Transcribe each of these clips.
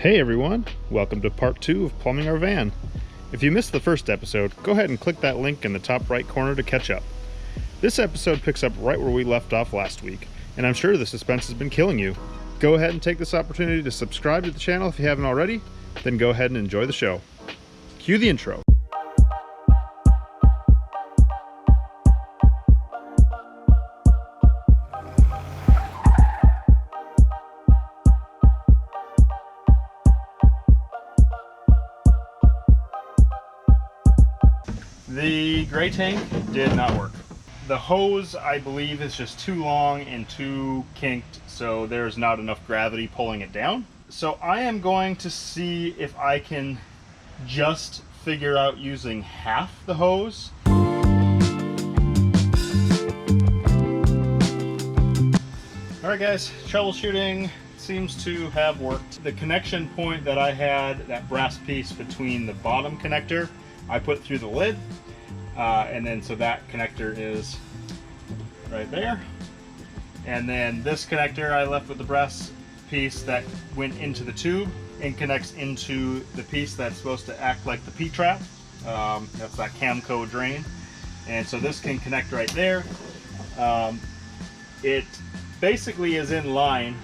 Hey everyone, welcome to part 2 of plumbing our van. If you missed the first episode, go ahead and click that link in the top right corner to catch up. This episode picks up right where we left off last week, and I'm sure the suspense has been killing you. Go ahead and take this opportunity to subscribe to the channel if you haven't already, then go ahead and enjoy the show. Cue the intro. The gray tank did not work. The hose, I believe, is just too long and too kinked, so there's not enough gravity pulling it down. So I am going to see if I can just figure out using half the hose. Alright guys, troubleshooting seems to have worked. The connection point that I had, that brass piece between the bottom connector, I put through the lid, and then so that connector is right there, and then this connector I left with the brass piece that went into the tube and connects into the piece that's supposed to act like the P-trap. That's that Camco drain, and so this can connect right there. It basically is in line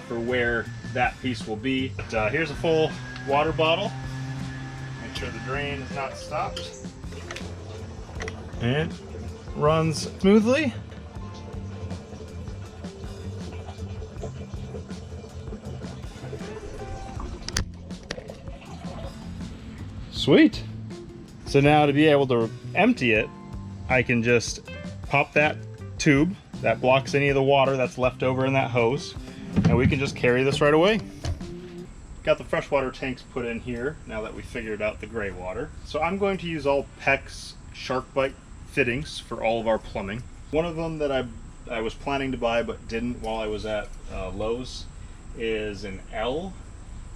for where that piece will be. But, here's a full water bottle. Make sure the drain is not stopped. And it runs smoothly. Sweet. So now to be able to empty it, I can just pop that tube that blocks any of the water that's left over in that hose, and we can just carry this right away. Got the freshwater tanks put in here now that we figured out the gray water. So I'm going to use all PEX SharkBite fittings for all of our plumbing. One of them that I was planning to buy but didn't while I was at Lowe's is an L,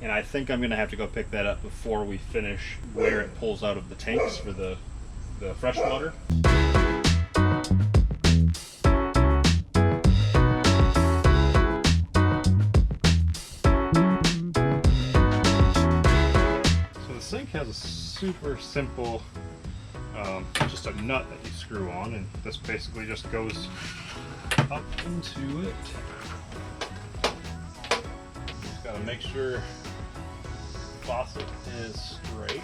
and I think I'm going to have to go pick that up before we finish where it pulls out of the tanks for the freshwater. Sink has a super simple, just a nut that you screw on, and this basically just goes up into it. Just gotta make sure the faucet is straight.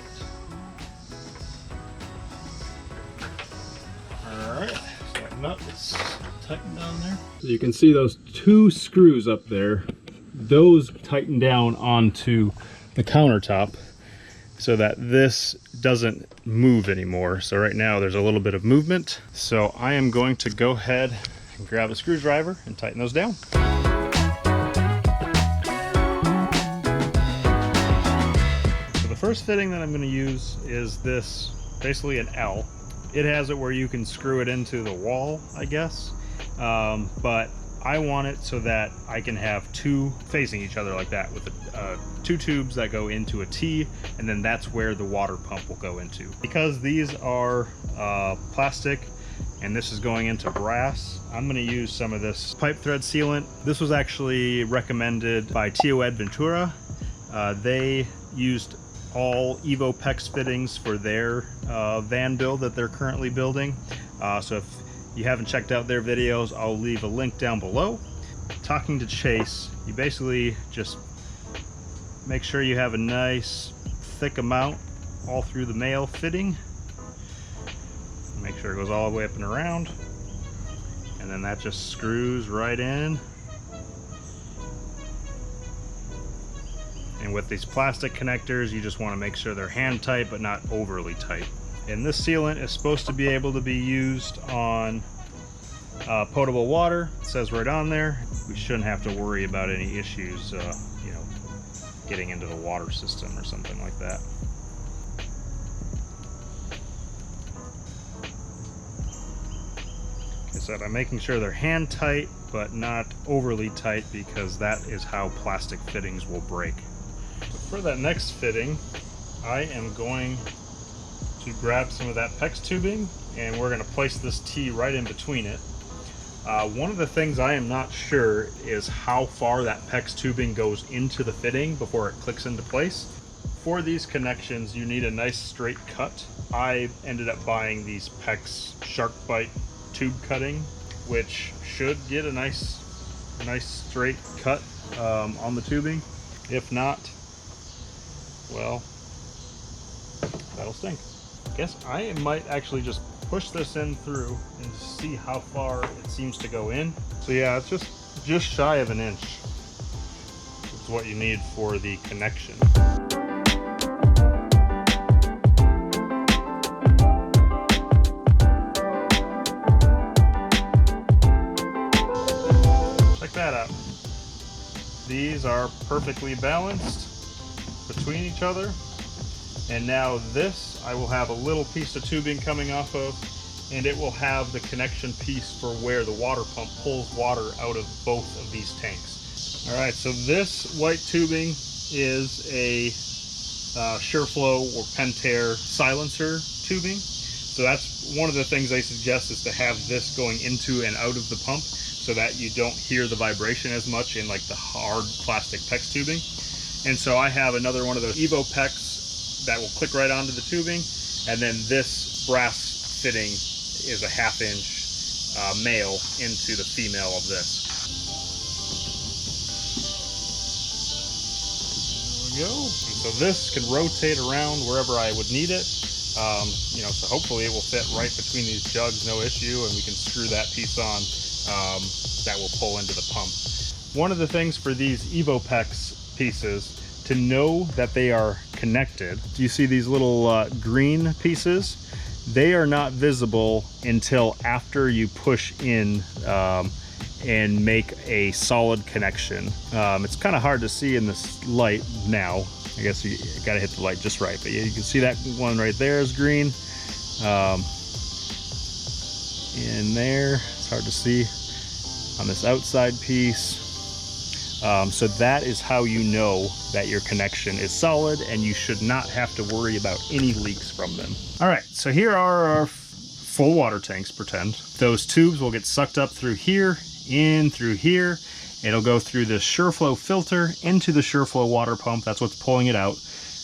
Alright, so that nut is tightened down there. So you can see those two screws up there, those tighten down onto the countertop, so that this doesn't move anymore. So right now there's a little bit of movement. So I am going to go ahead and grab a screwdriver and tighten those down. So the first fitting that I'm going to use is this, basically an L. It has it where you can screw it into the wall, I guess. But I want it so that I can have two facing each other like that, with two tubes that go into a T, and then that's where the water pump will go into. Because these are plastic and this is going into brass, I'm going to use some of this pipe thread sealant. This was actually recommended by Tio Ed Ventura. They used all EvoPEX fittings for their van build that they're currently building. So if you haven't checked out their videos, I'll leave a link down below. Talking to Chase, you basically just make sure you have a nice thick amount all through the male fitting. Make sure it goes all the way up and around, and then that just screws right in. And with these plastic connectors, you just want to make sure they're hand tight but not overly tight. And this sealant is supposed to be able to be used on potable water. It says right on there. We shouldn't have to worry about any issues, you know, getting into the water system or something like that. Okay, so I'm making sure they're hand tight but not overly tight, because that is how plastic fittings will break. So for that next fitting, I am going to grab some of that PEX tubing, and we're going to place this T right in between it. One of the things I am not sure is how far that PEX tubing goes into the fitting before it clicks into place. For these connections, you need a nice straight cut. I ended up buying these PEX SharkBite tube cutting, which should get a nice straight cut on the tubing. If not, well, that'll stink. I guess I might actually just push this in through and see how far it seems to go in. So yeah, it's just shy of an inch. It's what you need for the connection. Check that out. These are perfectly balanced between each other. And now this, I will have a little piece of tubing coming off of, and it will have the connection piece for where the water pump pulls water out of both of these tanks. All right, so this white tubing is a Shurflo or Pentair silencer tubing. So that's one of the things I suggest, is to have this going into and out of the pump so that you don't hear the vibration as much in like the hard plastic PEX tubing. And so I have another one of those EvoPEX that will click right onto the tubing, and then this brass fitting is a 1/2 inch male into the female of this. There we go. And so this can rotate around wherever I would need it. You know, so hopefully it will fit right between these jugs, no issue, and we can screw that piece on that will pull into the pump. One of the things for these EvoPEX pieces, to know that they are connected, do you see these little green pieces? They are not visible until after you push in and make a solid connection. It's kind of hard to see in this light now. I guess you gotta hit the light just right, but you can see that one right there is green. In there, it's hard to see on this outside piece. So that is how you know that your connection is solid, and you should not have to worry about any leaks from them. All right, so here are our full water tanks, pretend. Those tubes will get sucked up through here, in through here. It'll go through the Shurflo filter into the Shurflo water pump. That's what's pulling it out.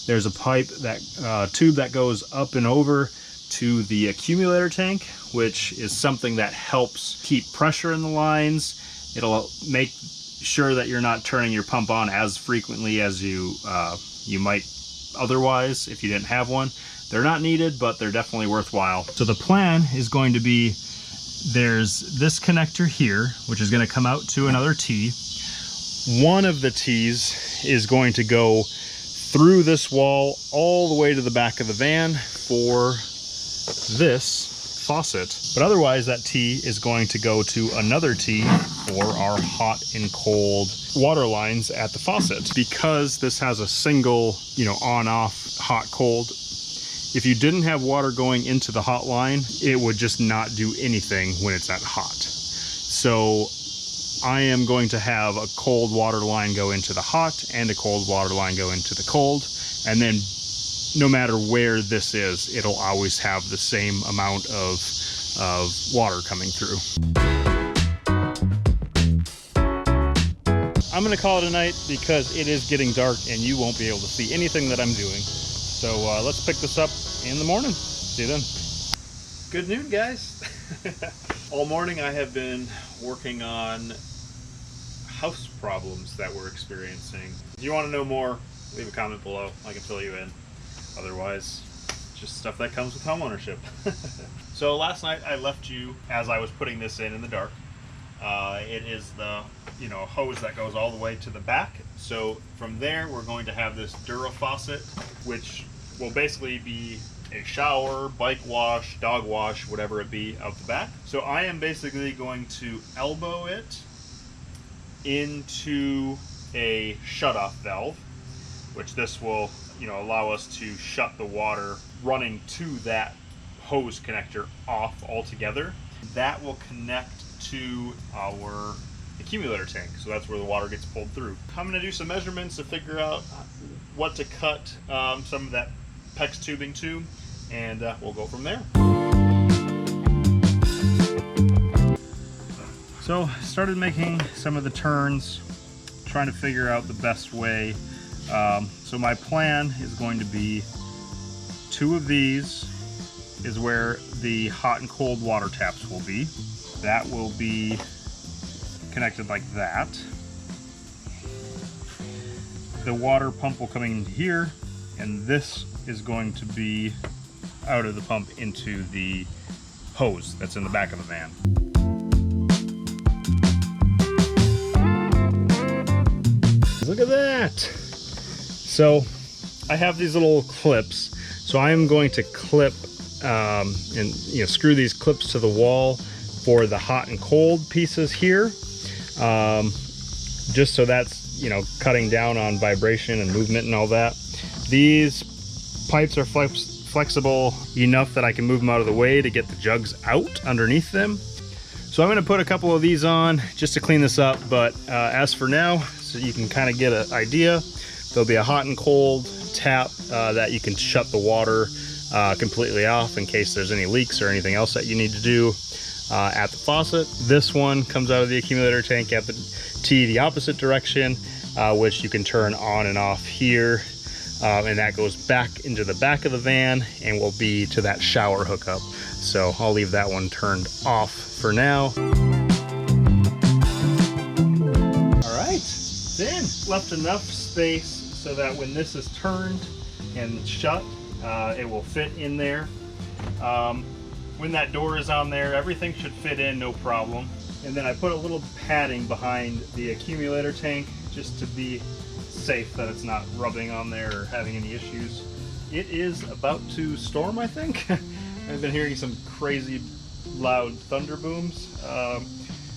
There's a pipe, that tube that goes up and over to the accumulator tank, which is something that helps keep pressure in the lines. It'll make sure that you're not turning your pump on as frequently as you might otherwise if you didn't have one. They're not needed, but they're definitely worthwhile. So the plan is going to be, there's this connector here, which is going to come out to another T. One of the T's is going to go through this wall all the way to the back of the van for this faucet, but otherwise that T is going to go to another T for our hot and cold water lines at the faucet. Because this has a single, you know, on-off hot cold, if you didn't have water going into the hot line, it would just not do anything when it's at hot. So I am going to have a cold water line go into the hot and a cold water line go into the cold, and then no matter where this is, it'll always have the same amount of water coming through. I'm gonna call it a night because it is getting dark and you won't be able to see anything that I'm doing. So let's pick this up in the morning. See you then. Good noon, guys. All morning I have been working on house problems that we're experiencing. If you want to know more, leave a comment below. I can fill you in. Otherwise, just stuff that comes with homeownership. So last night I left you as I was putting this in the dark. It is the hose that goes all the way to the back. So from there we're going to have this Dura faucet, which will basically be a shower, bike wash, dog wash, whatever it be, of the back. So I am basically going to elbow it into a shutoff valve, which this will allow us to shut the water running to that hose connector off altogether. That will connect to our accumulator tank, so that's where the water gets pulled through. I'm going to do some measurements to figure out what to cut some of that PEX tubing to, and we'll go from there. So I started making some of the turns, trying to figure out the best way. So my plan is going to be 2 of these is where the hot and cold water taps will be. That will be connected like that. The water pump will come in here, and this is going to be out of the pump into the hose that's in the back of the van. Look at that! So I have these little clips, so I'm going to clip and screw these clips to the wall for the hot and cold pieces here, just so that's cutting down on vibration and movement and all that. These pipes are flexible enough that I can move them out of the way to get the jugs out underneath them. So I'm going to put a couple of these on just to clean this up, but as for now, so you can kind of get an idea, there'll be a hot and cold tap that you can shut the water completely off in case there's any leaks or anything else that you need to do at the faucet. This one comes out of the accumulator tank at the T the opposite direction, which you can turn on and off here, and that goes back into the back of the van and will be to that shower hookup. So I'll leave that one turned off for now. Alright, then left enough space so that when this is turned and shut, it will fit in there. When that door is on there, everything should fit in no problem. And then I put a little padding behind the accumulator tank just to be safe that it's not rubbing on there or having any issues. It is about to storm, I think. I've been hearing some crazy loud thunder booms.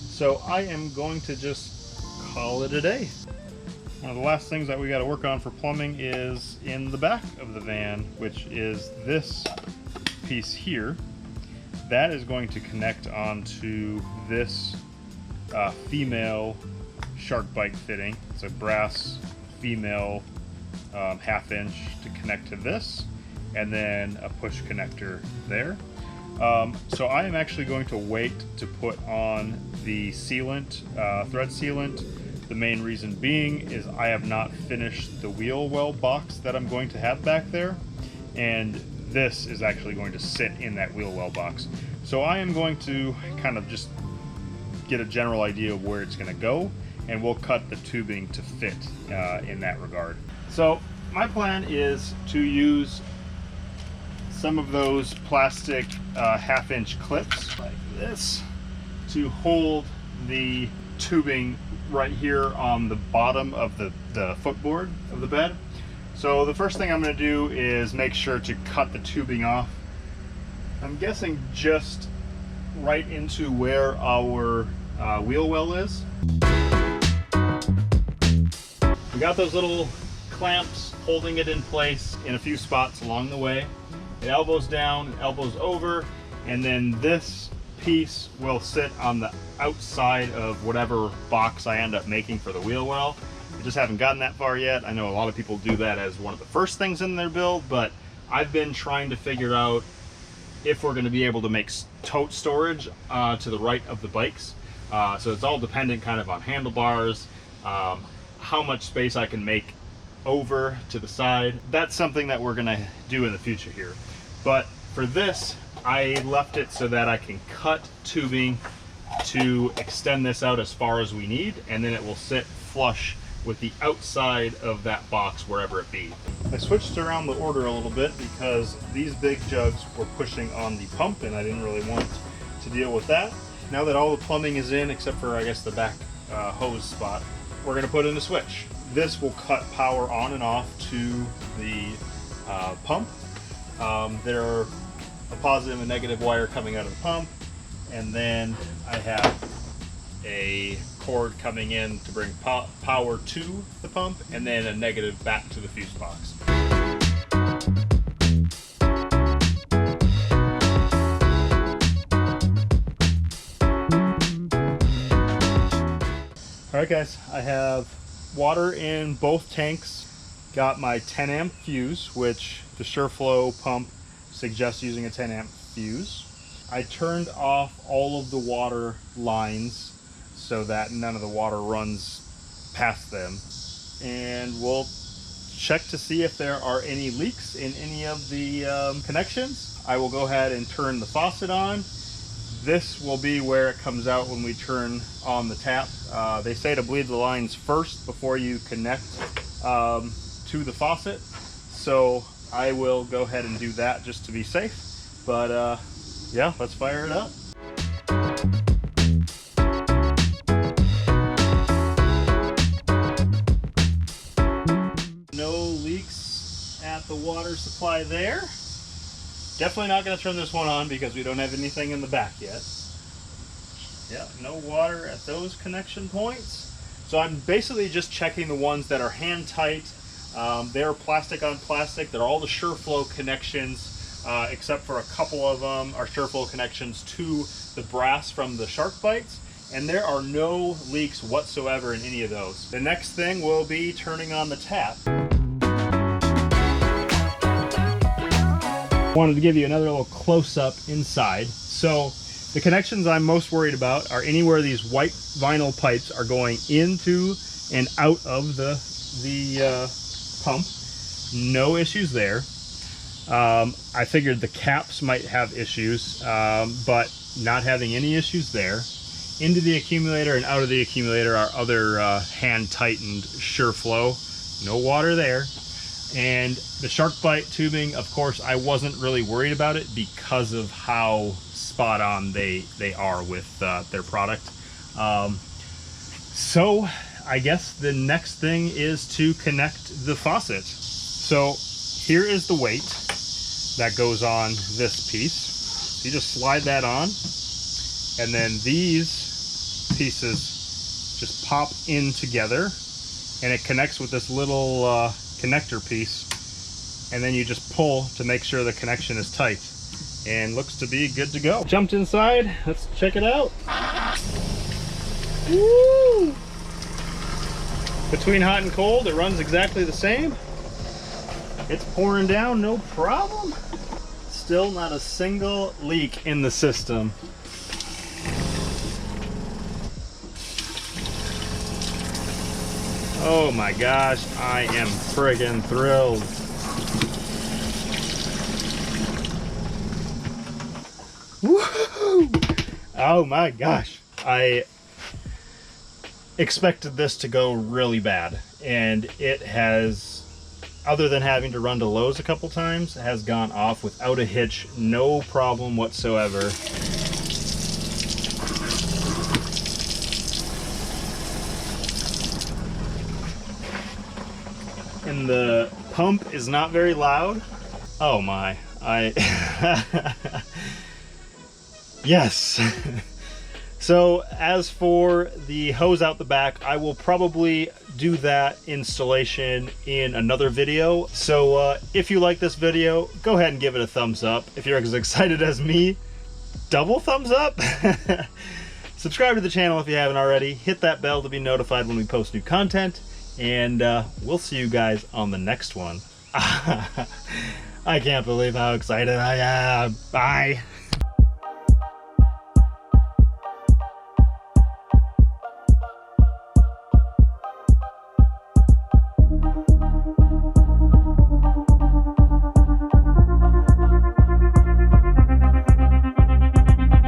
So I am going to just call it a day. One of the last things that we got to work on for plumbing is in the back of the van, which is this piece here. That is going to connect onto this female SharkBite fitting. It's a brass female 1/2 inch to connect to this, and then a push connector there. So I am actually going to wait to put on the sealant, thread sealant. The main reason being is I have not finished the wheel well box that I'm going to have back there, and this is actually going to sit in that wheel well box. So I am going to kind of just get a general idea of where it's going to go, and we'll cut the tubing to fit in that regard. So my plan is to use some of those plastic 1/2 inch clips like this to hold the tubing right here on the bottom of the footboard of the bed. So the first thing I'm going to do is make sure to cut the tubing off. I'm guessing just right into where our wheel well is. We got those little clamps holding it in place in a few spots along the way. It elbows down, elbows over, and then this piece will sit on the outside of whatever box I end up making for the wheel well. I just haven't gotten that far yet. I know a lot of people do that as one of the first things in their build, but I've been trying to figure out if we're going to be able to make tote storage to the right of the bikes. So it's all dependent kind of on handlebars, how much space I can make over to the side. That's something that we're going to do in the future here. But for this, I left it so that I can cut tubing to extend this out as far as we need, and then it will sit flush with the outside of that box wherever it be. I switched around the order a little bit because these big jugs were pushing on the pump and I didn't really want to deal with that. Now that all the plumbing is in, except for I guess the back hose spot, we're going to put in a switch. This will cut power on and off to the pump. There are a positive and negative wire coming out of the pump, and then I have a cord coming in to bring power to the pump, and then a negative back to the fuse box. Alright guys, I have water in both tanks. Got my 10 amp fuse, which the Shurflo pump suggests using a 10 amp fuse. I turned off all of the water lines so that none of the water runs past them. And we'll check to see if there are any leaks in any of the connections. I will go ahead and turn the faucet on. This will be where it comes out when we turn on the tap. They say to bleed the lines first before you connect to the faucet. So I will go ahead and do that just to be safe. But yeah, let's fire it up. No leaks at the water supply there. Definitely not going to turn this one on because we don't have anything in the back yet. Yeah, no water at those connection points. So I'm basically just checking the ones that are hand tight. They're plastic on plastic. They're all the Shurflo connections, except for a couple of them are Shurflo connections to the brass from the SharkBites. And there are no leaks whatsoever in any of those. The next thing will be turning on the tap. Wanted to give you another little close-up inside. So the connections I'm most worried about are anywhere these white vinyl pipes are going into and out of the pump. No issues there. I figured the caps might have issues, but not having any issues there. Into the accumulator and out of the accumulator are other hand-tightened Shurflo. No water there. And the SharkBite tubing, of course, I wasn't really worried about it because of how spot on they are with their product. So I guess the next thing is to connect the faucet. So here is the weight that goes on this piece. So you just slide that on, and then these pieces just pop in together, and it connects with this little connector piece, and then you just pull to make sure the connection is tight, and looks to be good to go. Jumped inside, let's check it out. Woo! Between hot and cold, it runs exactly the same. It's pouring down, no problem. Still not a single leak in the system. Oh my gosh, I am friggin' thrilled. Woohoo! Oh my gosh. I expected this to go really bad, and it has, other than having to run to lows a couple times, has gone off without a hitch, no problem whatsoever. And the pump is not very loud. Oh my, yes. So as for the hose out the back, I will probably do that installation in another video. So if you like this video, go ahead and give it a thumbs up. If you're as excited as me, double thumbs up. Subscribe to the channel if you haven't already. Hit that bell to be notified when we post new content. And we'll see you guys on the next one. I can't believe how excited I am. Bye.